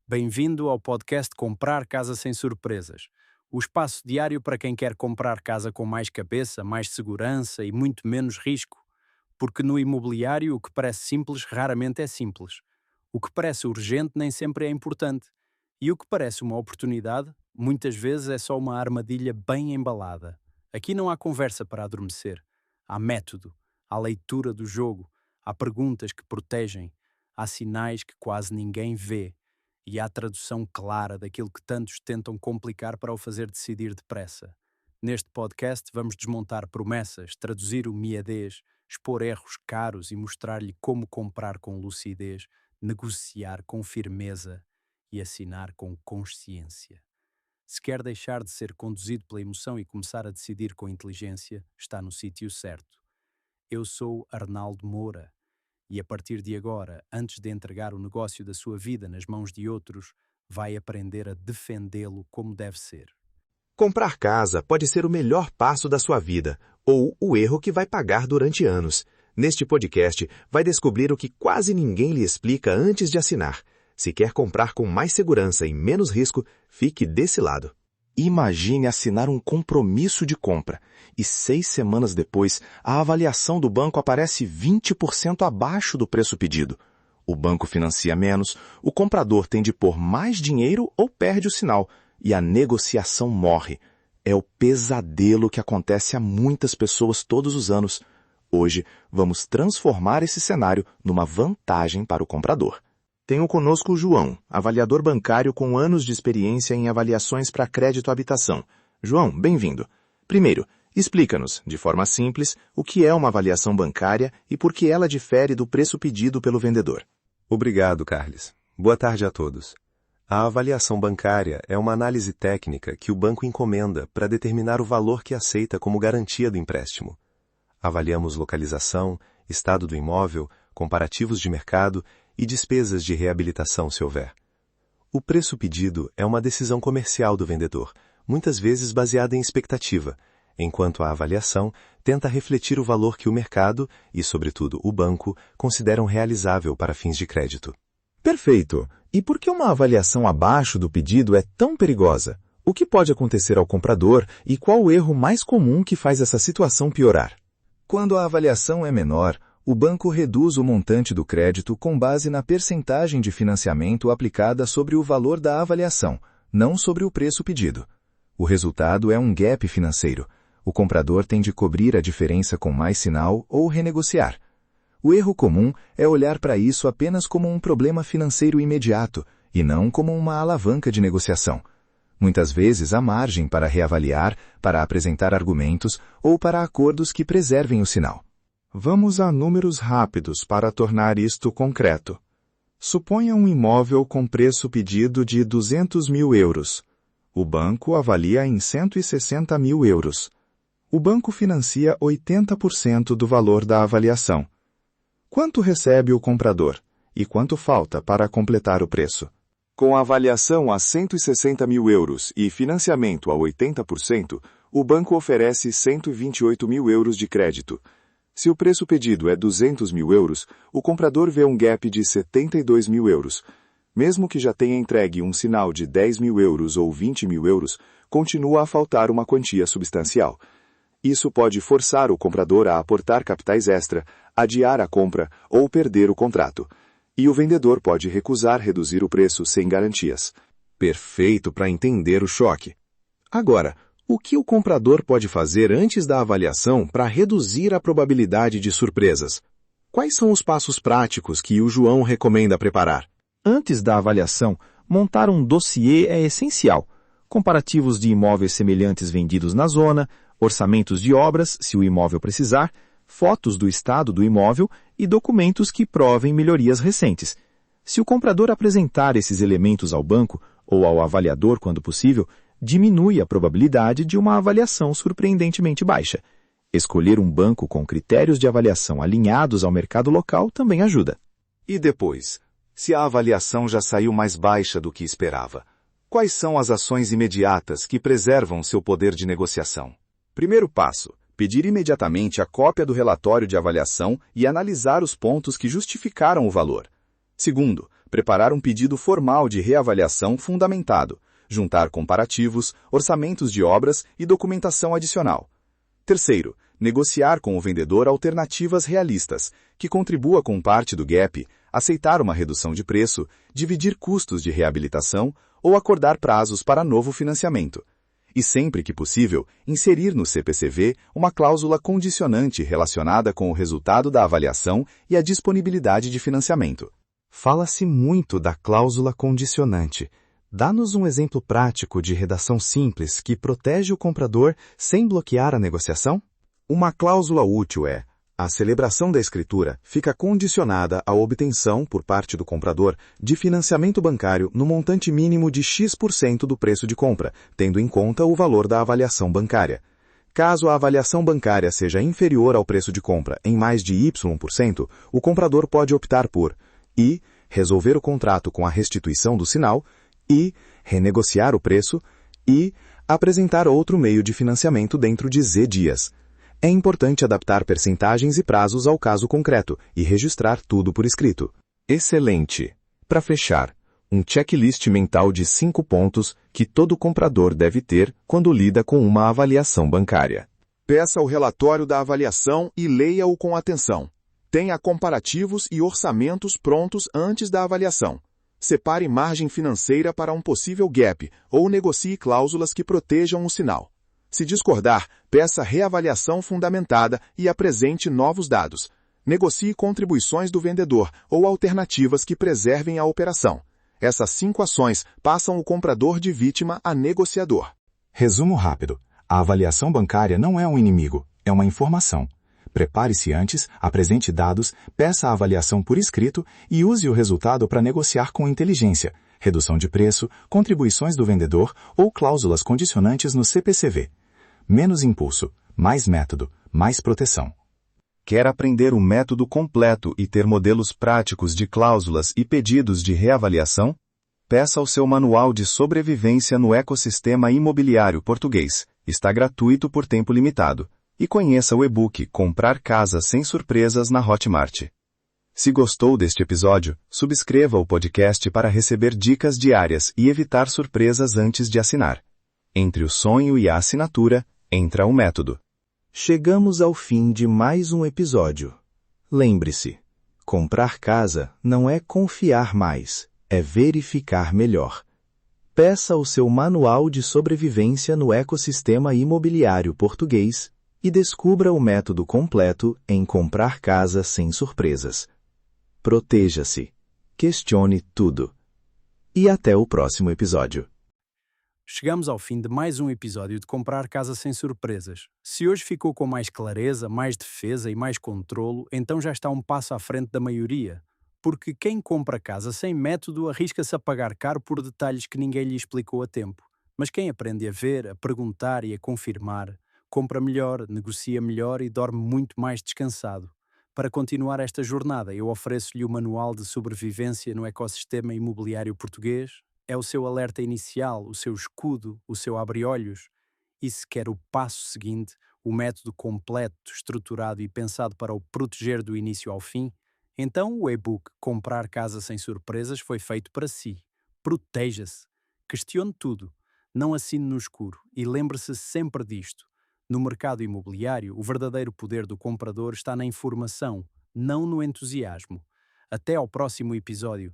Bem-vindo ao podcast Comprar Casa Sem Surpresas. O espaço diário para quem quer comprar casa com mais cabeça, mais segurança e muito menos risco. Porque no imobiliário o que parece simples raramente é simples. O que parece urgente nem sempre é importante. E o que parece uma oportunidade, muitas vezes é só uma armadilha bem embalada. Aqui não há conversa para adormecer. Há método, há leitura do jogo, há perguntas que protegem, há sinais que quase ninguém vê. E há tradução clara daquilo que tantos tentam complicar para o fazer decidir depressa. Neste podcast vamos desmontar promessas, traduzir o miadez, expor erros caros e mostrar-lhe como comprar com lucidez, negociar com firmeza e assinar com consciência. Se quer deixar de ser conduzido pela emoção e começar a decidir com inteligência, está no sítio certo. Eu sou Arnaldo Moura. E a partir de agora, antes de entregar o negócio da sua vida nas mãos de outros, vai aprender a defendê-lo como deve ser. Comprar casa pode ser o melhor passo da sua vida, ou o erro que vai pagar durante anos. Neste podcast, vai descobrir o que quase ninguém lhe explica antes de assinar. Se quer comprar com mais segurança e menos risco, fique desse lado. Imagine assinar um compromisso de compra e 6 semanas depois, a avaliação do banco aparece 20% abaixo do preço pedido. O banco financia menos, o comprador tem de pôr mais dinheiro ou perde o sinal, e a negociação morre. É o pesadelo que acontece a muitas pessoas todos os anos. Hoje, vamos transformar esse cenário numa vantagem para o comprador. Tenho conosco o João, avaliador bancário com anos de experiência em avaliações para crédito à habitação. João, bem-vindo. Primeiro, explica-nos, de forma simples, o que é uma avaliação bancária e por que ela difere do preço pedido pelo vendedor. Obrigado, Carles. Boa tarde a todos. A avaliação bancária é uma análise técnica que o banco encomenda para determinar o valor que aceita como garantia do empréstimo. Avaliamos localização, estado do imóvel, comparativos de mercado e despesas de reabilitação, se houver. O preço pedido é uma decisão comercial do vendedor, muitas vezes baseada em expectativa, enquanto a avaliação tenta refletir o valor que o mercado e, sobretudo, o banco consideram realizável para fins de crédito. Perfeito! E por que uma avaliação abaixo do pedido é tão perigosa? O que pode acontecer ao comprador e qual o erro mais comum que faz essa situação piorar? Quando a avaliação é menor, o banco reduz o montante do crédito com base na percentagem de financiamento aplicada sobre o valor da avaliação, não sobre o preço pedido. O resultado é um gap financeiro. O comprador tem de cobrir a diferença com mais sinal ou renegociar. O erro comum é olhar para isso apenas como um problema financeiro imediato e não como uma alavanca de negociação. Muitas vezes há margem para reavaliar, para apresentar argumentos ou para acordos que preservem o sinal. Vamos a números rápidos para tornar isto concreto. Suponha um imóvel com preço pedido de 200 mil euros. O banco avalia em 160 mil euros. O banco financia 80% do valor da avaliação. Quanto recebe o comprador? E quanto falta para completar o preço? Com a avaliação a 160 mil euros e financiamento a 80%, o banco oferece 128 mil euros de crédito. Se o preço pedido é 200 mil euros, o comprador vê um gap de 72 mil euros. Mesmo que já tenha entregue um sinal de 10 mil euros ou 20 mil euros, continua a faltar uma quantia substancial. Isso pode forçar o comprador a aportar capitais extra, adiar a compra ou perder o contrato. E o vendedor pode recusar reduzir o preço sem garantias. Perfeito para entender o choque. Agora, o que o comprador pode fazer antes da avaliação para reduzir a probabilidade de surpresas? Quais são os passos práticos que o João recomenda preparar? Antes da avaliação, montar um dossiê é essencial. Comparativos de imóveis semelhantes vendidos na zona, orçamentos de obras, se o imóvel precisar, fotos do estado do imóvel e documentos que provem melhorias recentes. Se o comprador apresentar esses elementos ao banco ou ao avaliador quando possível, diminui a probabilidade de uma avaliação surpreendentemente baixa. Escolher um banco com critérios de avaliação alinhados ao mercado local também ajuda. E depois, se a avaliação já saiu mais baixa do que esperava, quais são as ações imediatas que preservam seu poder de negociação? Primeiro passo: pedir imediatamente a cópia do relatório de avaliação e analisar os pontos que justificaram o valor. Segundo, preparar um pedido formal de reavaliação fundamentado, juntar comparativos, orçamentos de obras e documentação adicional. Terceiro, negociar com o vendedor alternativas realistas, que contribua com parte do gap, aceitar uma redução de preço, dividir custos de reabilitação ou acordar prazos para novo financiamento. E sempre que possível, inserir no CPCV uma cláusula condicionante relacionada com o resultado da avaliação e a disponibilidade de financiamento. Fala-se muito da cláusula condicionante. Dá-nos um exemplo prático de redação simples que protege o comprador sem bloquear a negociação? Uma cláusula útil é: a celebração da escritura fica condicionada à obtenção, por parte do comprador, de financiamento bancário no montante mínimo de X% do preço de compra, tendo em conta o valor da avaliação bancária. Caso a avaliação bancária seja inferior ao preço de compra em mais de Y%, o comprador pode optar por I. Resolver o contrato com a restituição do sinal, I. Renegociar o preço, I. Apresentar outro meio de financiamento dentro de Z dias. É importante adaptar percentagens e prazos ao caso concreto e registrar tudo por escrito. Excelente! Para fechar, um checklist mental de 5 pontos que todo comprador deve ter quando lida com uma avaliação bancária. Peça o relatório da avaliação e leia-o com atenção. Tenha comparativos e orçamentos prontos antes da avaliação. Separe margem financeira para um possível gap ou negocie cláusulas que protejam o sinal. Se discordar, peça reavaliação fundamentada e apresente novos dados. Negocie contribuições do vendedor ou alternativas que preservem a operação. Essas 5 ações passam o comprador de vítima a negociador. Resumo rápido. A avaliação bancária não é um inimigo, é uma informação. Prepare-se antes, apresente dados, peça a avaliação por escrito e use o resultado para negociar com inteligência, redução de preço, contribuições do vendedor ou cláusulas condicionantes no CPCV. Menos impulso, mais método, mais proteção. Quer aprender o método completo e ter modelos práticos de cláusulas e pedidos de reavaliação? Peça o seu manual de sobrevivência no ecossistema imobiliário português. Está gratuito por tempo limitado. E conheça o e-book Comprar Casa Sem Surpresas na Hotmart. Se gostou deste episódio, subscreva o podcast para receber dicas diárias e evitar surpresas antes de assinar. Entre o sonho e a assinatura, entra o método. Chegamos ao fim de mais um episódio. Lembre-se, comprar casa não é confiar mais, é verificar melhor. Peça o seu manual de sobrevivência no ecossistema imobiliário português e descubra o método completo em Comprar Casa Sem Surpresas. Proteja-se. Questione tudo. E até o próximo episódio. Chegamos ao fim de mais um episódio de Comprar Casa Sem Surpresas. Se hoje ficou com mais clareza, mais defesa e mais controlo, então já está um passo à frente da maioria. Porque quem compra casa sem método arrisca-se a pagar caro por detalhes que ninguém lhe explicou a tempo. Mas quem aprende a ver, a perguntar e a confirmar, compra melhor, negocia melhor e dorme muito mais descansado. Para continuar esta jornada, eu ofereço-lhe o Manual de Sobrevivência no Ecossistema Imobiliário Português. É o seu alerta inicial, o seu escudo, o seu abre-olhos. E se quer o passo seguinte, o método completo, estruturado e pensado para o proteger do início ao fim, então o e-book Comprar Casa Sem Surpresas foi feito para si. Proteja-se. Questione tudo. Não assine no escuro. E lembre-se sempre disto. No mercado imobiliário, o verdadeiro poder do comprador está na informação, não no entusiasmo. Até ao próximo episódio.